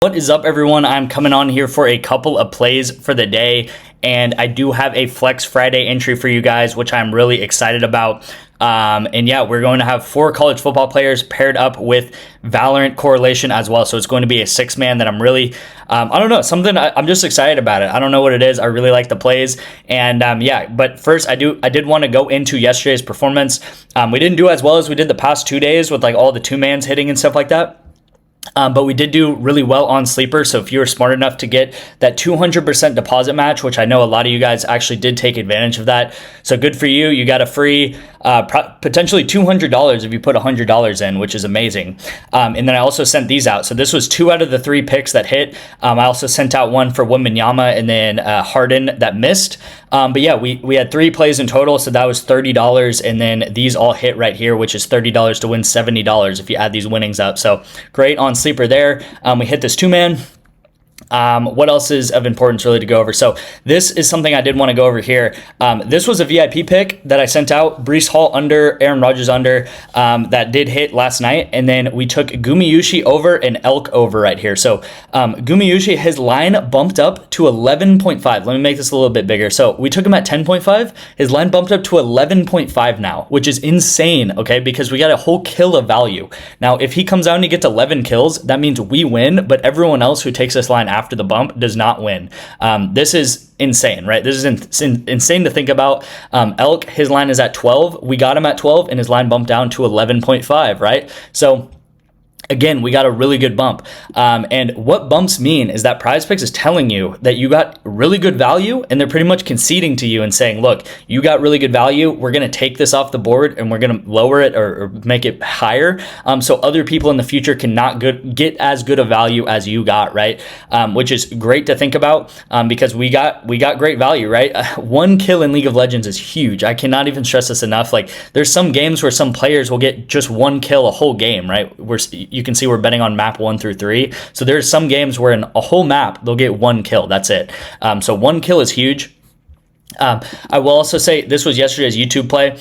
What is up, everyone? I'm coming on here for a couple of plays for the day, and I do have a Flex Friday entry for you guys, which I'm really excited about. And yeah, we're going to have 4 college football players paired up with Valorant correlation as well. So it's going to be a 6-man that I'm really, I don't know, I'm just excited about it. I don't know what it is. I really like the plays. And yeah, but first I did want to go into yesterday's performance. We didn't do as well as we did the past 2 days with like all the 2-mans hitting and stuff like that. But we did do really well on Sleeper, so if you were smart enough to get that 200% deposit match, which I know a lot of you guys actually did take advantage of that, so good for you. You got a free potentially $200 if you put $100 in, which is amazing. And then I also sent these out. So this was 2 out of the 3 picks that hit. I also sent out one for Wembanyama and then Harden that missed. But yeah, we had 3 plays in total, so that was $30, and then these all hit right here, which is $30 to win $70 if you add these winnings up. So great on Sleeper there. We hit this 2-man. What else is of importance really to go over? So this is something I did want to go over here. This was a VIP pick that I sent out. Breece Hall under, Aaron Rodgers under, that did hit last night. And then we took Gumayusi over and Elk over right here. So Gumayusi, his line bumped up to 11.5. Let me make this a little bit bigger. So we took him at 10.5. His line bumped up to 11.5 now, which is insane, okay? Because we got a whole kill of value. Now, if he comes out and he gets 11 kills, that means we win, but everyone else who takes this line after the bump does not win. This is insane, right? This is insane to think about. Elk, his line is at 12. We got him at 12 and his line bumped down to 11.5, right? So again, we got a really good bump. And what bumps mean is that PrizePicks is telling you that you got really good value, and they're pretty much conceding to you and saying, look, you got really good value. We're going to take this off the board and we're going to lower it or make it higher, so other people in the future cannot get as good a value as you got, right? Which is great to think about, because we got great value, right? 1 kill in League of Legends is huge. I cannot even stress this enough. Like, there's some games where some players will get just 1 kill a whole game, right? You can see we're betting on map 1 through 3. So there's some games where in a whole map, they'll get 1 kill. That's it. So 1 kill is huge. I will also say this was yesterday's YouTube play.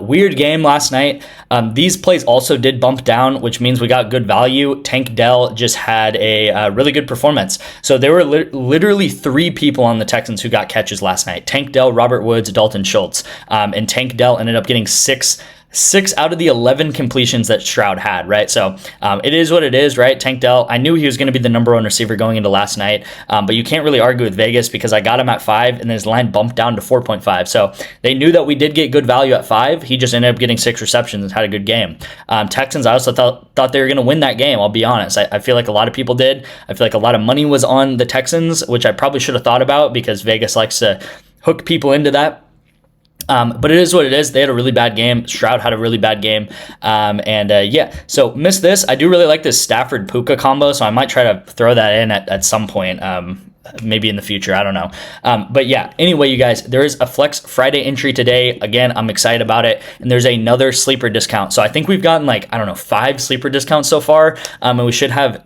Weird game last night. These plays also did bump down, which means we got good value. Tank Dell just had a really good performance. So there were literally 3 people on the Texans who got catches last night. Tank Dell, Robert Woods, Dalton Schultz. And Tank Dell ended up getting 6 out of the 11 completions that Stroud had, right? So it is what it is, right? Tank Dell, I knew he was going to be the number 1 receiver going into last night, but you can't really argue with Vegas because I got him at 5 and then his line bumped down to 4.5. So they knew that we did get good value at 5. He just ended up getting 6 receptions and had a good game. Texans, I also thought they were going to win that game, I'll be honest. I feel like a lot of people did. I feel like a lot of money was on the Texans, which I probably should have thought about because Vegas likes to hook people into that. But it is what it is. They had a really bad game. Stroud had a really bad game. Yeah, so missed this. I do really like this Stafford Puka combo, so I might try to throw that in at some point. Maybe in the future, I don't know. But yeah, anyway, you guys, there is a Flex Friday entry today. Again, I'm excited about it. And there's another sleeper discount. So I think we've gotten 5 sleeper discounts so far. And we should have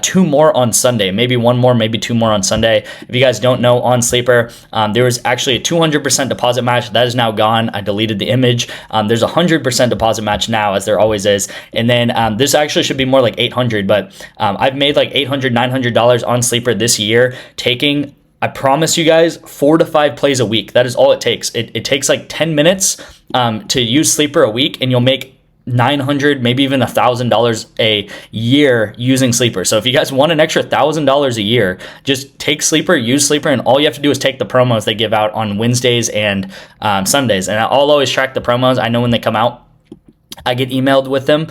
2 more on Sunday, maybe 1 more, maybe 2 more on Sunday. If you guys don't know, on Sleeper, there was actually a 200% deposit match. That is now gone. I deleted the image. There's a 100% deposit match now, as there always is. And then this actually should be more like 800, but I've made like $800, $900 on Sleeper this year, taking, I promise you guys, 4 to 5 plays a week. That is all it takes. It takes like 10 minutes to use Sleeper a week, and you'll make $900, maybe even $1,000 a year using Sleeper. So if you guys want an extra $1,000 a year, just take Sleeper, use Sleeper, and all you have to do is take the promos they give out on Wednesdays and Sundays. And I'll always track the promos. I know when they come out, I get emailed with them.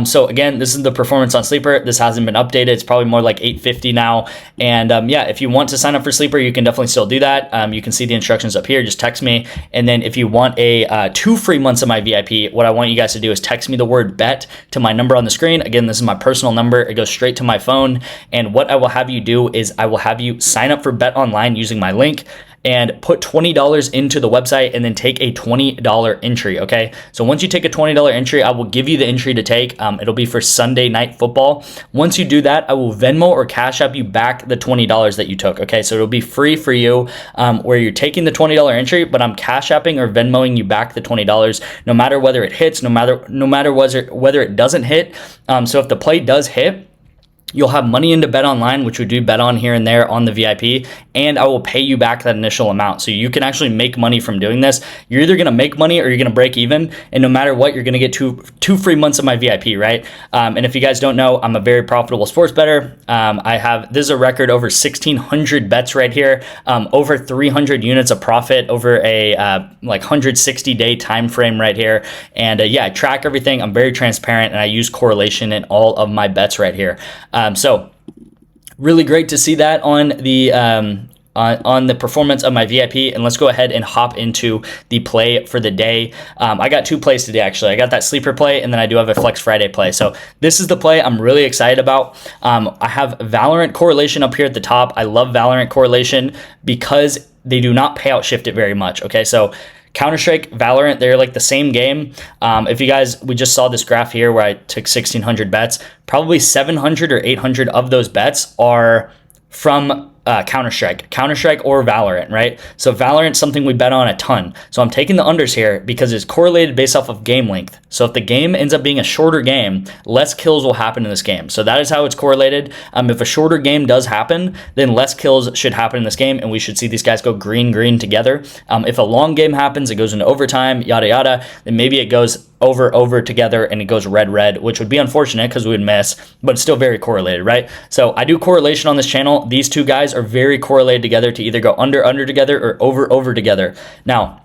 So again, this is the performance on Sleeper. This hasn't been updated. It's probably more like 850 now. And yeah, if you want to sign up for Sleeper, you can definitely still do that. You can see the instructions up here. Just text me. And then if you want 2 free months of my VIP, what I want you guys to do is text me the word bet to my number on the screen. Again, this is my personal number. It goes straight to my phone. And what I will have you do is I will have you sign up for Bet Online using my link and put $20 into the website and then take a $20 entry, okay? So once you take a $20 entry, I will give you the entry to take. It'll be for Sunday Night Football. Once you do that, I will Venmo or Cash App you back the $20 that you took, okay? So it'll be free for you where you're taking the $20 entry, but I'm Cash Apping or Venmoing you back the $20 no matter whether it hits, no matter whether it doesn't hit. So if the play does hit, You'll have money into Bet Online, which we do bet on here and there on the VIP, and I will pay you back that initial amount. So you can actually make money from doing this. You're either going to make money or you're going to break even, and no matter what, you're going to get two free months of my VIP, right? And if you guys don't know, I'm a very profitable sports bettor. This is a record over 1,600 bets right here, over 300 units of profit over a 160-day time frame right here. And I track everything. I'm very transparent, and I use correlation in all of my bets right here. So really great to see that on the performance of my VIP. And let's go ahead and hop into the play for the day. I got 2 plays today, actually. I got that sleeper play, and then I do have a Flex Friday play. So this is the play I'm really excited about. I have Valorant correlation up here at the top. I love Valorant correlation because they do not payout shift it very much. Okay, so Counter-Strike, Valorant, they're like the same game. We just saw this graph here where I took 1,600 bets. Probably 700 or 800 of those bets are from Counter-Strike or Valorant, right? So Valorant's something we bet on a ton. So I'm taking the unders here because it's correlated based off of game length. So if the game ends up being a shorter game, less kills will happen in this game. So that is how it's correlated. If a shorter game does happen, then less kills should happen in this game, and we should see these guys go green together. If a long game happens, it goes into overtime, yada yada, then maybe it goes over together and it goes red, which would be unfortunate because we would miss, but it's still very correlated, right? So I do correlation on this channel. These two guys are very correlated together to either go under together or over together. Now,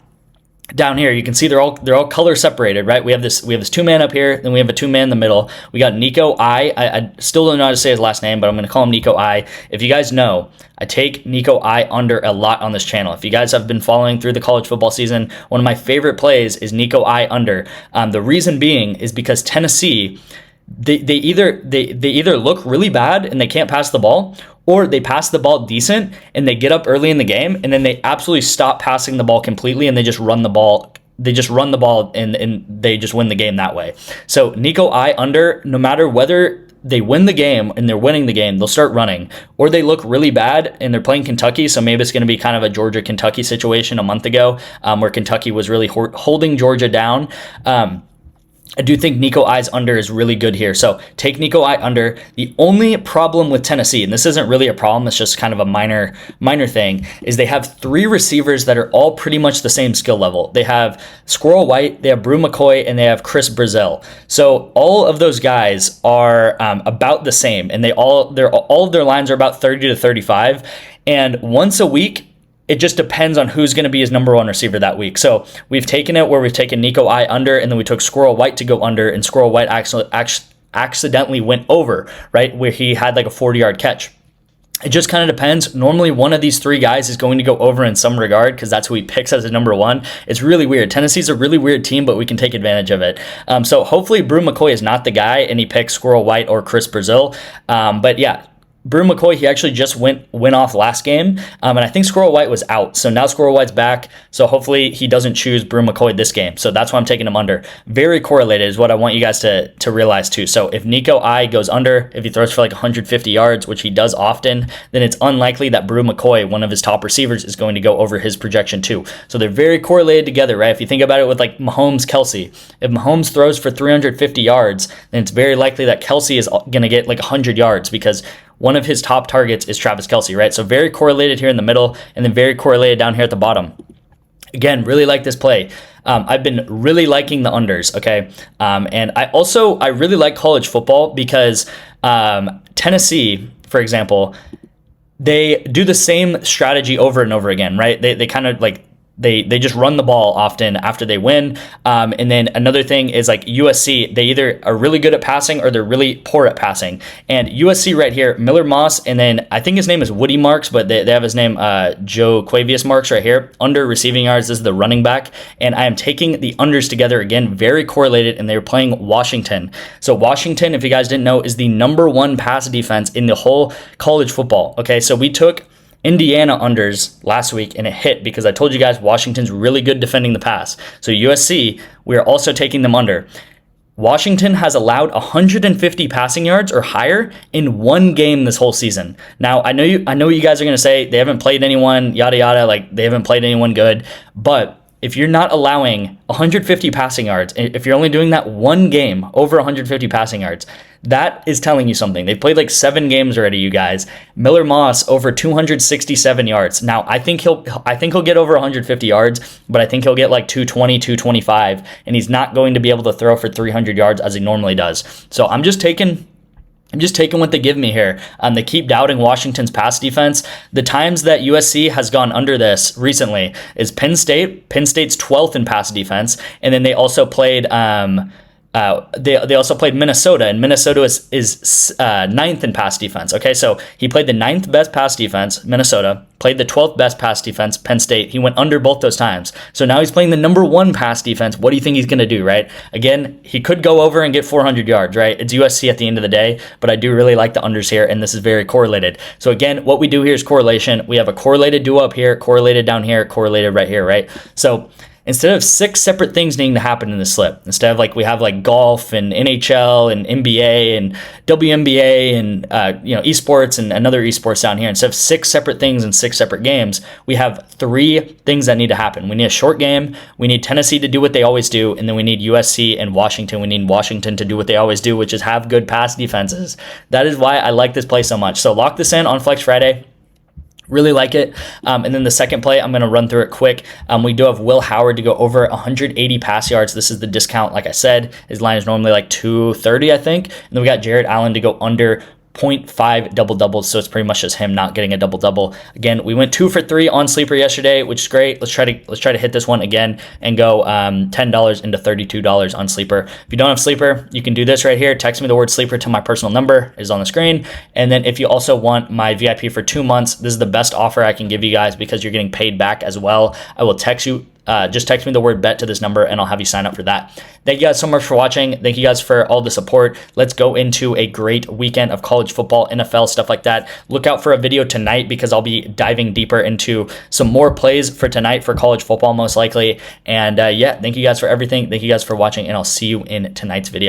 down here, you can see they're all color separated, right? We have this 2-man up here, then we have a 2-man in the middle. We got Nico I. I still don't know how to say his last name, but I'm going to call him Nico I. If you guys know, I take Nico I under a lot on this channel. If you guys have been following through the college football season, one of my favorite plays is Nico I under. The reason being is because Tennessee, they either look really bad and they can't pass the ball, or they pass the ball decent and they get up early in the game and then they absolutely stop passing the ball completely and they just run the ball. They just run the ball and they just win the game that way. So Nico I under, no matter whether they win the game and they're winning the game, they'll start running, or they look really bad and they're playing Kentucky. So maybe it's going to be kind of a Georgia-Kentucky situation a month ago, where Kentucky was really holding Georgia down. I do think Nico I's under is really good here. So take Nico I under. The only problem with Tennessee, and this isn't really a problem, it's just kind of a minor thing, is they have 3 receivers that are all pretty much the same skill level. They have Squirrel White, they have Brew McCoy, and they have Chris Brazil. So all of those guys are about the same, and all of their lines are about 30 to 35. And once a week, it just depends on who's going to be his number 1 receiver that week. So we've taken it where we've taken Nico I under, and then we took Squirrel White to go under, and Squirrel White accidentally went over, right, where he had like a 40-yard catch. It just kind of depends. Normally, one of these 3 guys is going to go over in some regard because that's who he picks as his number 1. It's really weird. Tennessee's a really weird team, but we can take advantage of it. So hopefully Brew McCoy is not the guy, and he picks Squirrel White or Chris Brazil. But yeah, Brew McCoy, he actually just went off last game, and I think Squirrel White was out. So now Squirrel White's back, so hopefully he doesn't choose Brew McCoy this game. So that's why I'm taking him under. Very correlated is what I want you guys to realize too. So if Nico I goes under, if he throws for like 150 yards, which he does often, then it's unlikely that Brew McCoy, one of his top receivers, is going to go over his projection too. So they're very correlated together, right? If you think about it with like Mahomes, Kelsey, if Mahomes throws for 350 yards, then it's very likely that Kelsey is going to get like 100 yards because one of his top targets is Travis Kelsey, right? So very correlated here in the middle, and then very correlated down here at the bottom. Again, really like this play. I've been really liking the unders, okay? And I really like college football because Tennessee, for example, they do the same strategy over and over again, right? They kind of like, They just run the ball often after they win. And then another thing is like USC, they either are really good at passing or they're really poor at passing. And USC right here, Miller Moss, and then I think his name is Woody Marks, but they have his name Joe Quavius Marks right here. Under receiving yards, this is the running back. And I am taking the unders together again, very correlated, and they're playing Washington. So Washington, if you guys didn't know, is the number 1 pass defense in the whole college football. Okay, so we took Indiana unders last week, and it hit because I told you guys Washington's really good defending the pass. So USC, we are also taking them under. Washington has allowed 150 passing yards or higher in 1 game this whole season. Now, I know you guys are going to say they haven't played anyone, yada, yada, like they haven't played anyone good, but if you're not allowing 150 passing yards, if you're only doing that one game over 150 passing yards, that is telling you something. They've played like 7 games already, you guys. Miller Moss over 267 yards. Now, I think he'll get over 150 yards, but I think he'll get like 220, 225, and he's not going to be able to throw for 300 yards as he normally does. So I'm just taking what they give me here. They keep doubting Washington's pass defense. The times that USC has gone under this recently is Penn State. Penn State's 12th in pass defense, and then they also played they also played Minnesota, and Minnesota is 9th in pass defense. Okay, so he played the 9th best pass defense, Minnesota, played the 12th best pass defense, Penn State. He went under both those times. So now he's playing the number 1 pass defense. What do you think he's going to do, right? Again, he could go over and get 400 yards, right? It's USC at the end of the day, but I do really like the unders here, and this is very correlated. So again, what we do here is correlation. We have a correlated duo up here, correlated down here, correlated right here, right? So instead of 6 separate things needing to happen in the slip, instead of like we have like golf and NHL and NBA and WNBA and esports and another esports down here, instead of 6 separate things in 6 separate games, we have 3 things that need to happen. We need a short game, we need Tennessee to do what they always do, and then we need USC and Washington. We need Washington to do what they always do, which is have good pass defenses. That is why I like this play so much. So lock this in on Flex Friday. Really like it. And then the second play, I'm going to run through it quick. We do have Will Howard to go over 180 pass yards. This is the discount. Like I said, his line is normally like 230, I think. And then we got Jared Allen to go under 0.5 double-doubles, so it's pretty much just him not getting a double-double. Again, we went 2 for 3 on Sleeper yesterday, which is great. Let's try to hit this one again and go $10 into $32 on Sleeper. If you don't have Sleeper, you can do this right here. Text me the word Sleeper to my personal number. It is on the screen. And then if you also want my VIP for 2 months, this is the best offer I can give you guys because you're getting paid back as well. I will text you. Just text me the word bet to this number and I'll have you sign up for that. Thank you guys so much for watching. Thank you guys for all the support. Let's go into a great weekend of college football, NFL, stuff like that. Look out for a video tonight because I'll be diving deeper into some more plays for tonight for college football most likely. And yeah, thank you guys for everything. Thank you guys for watching and I'll see you in tonight's video.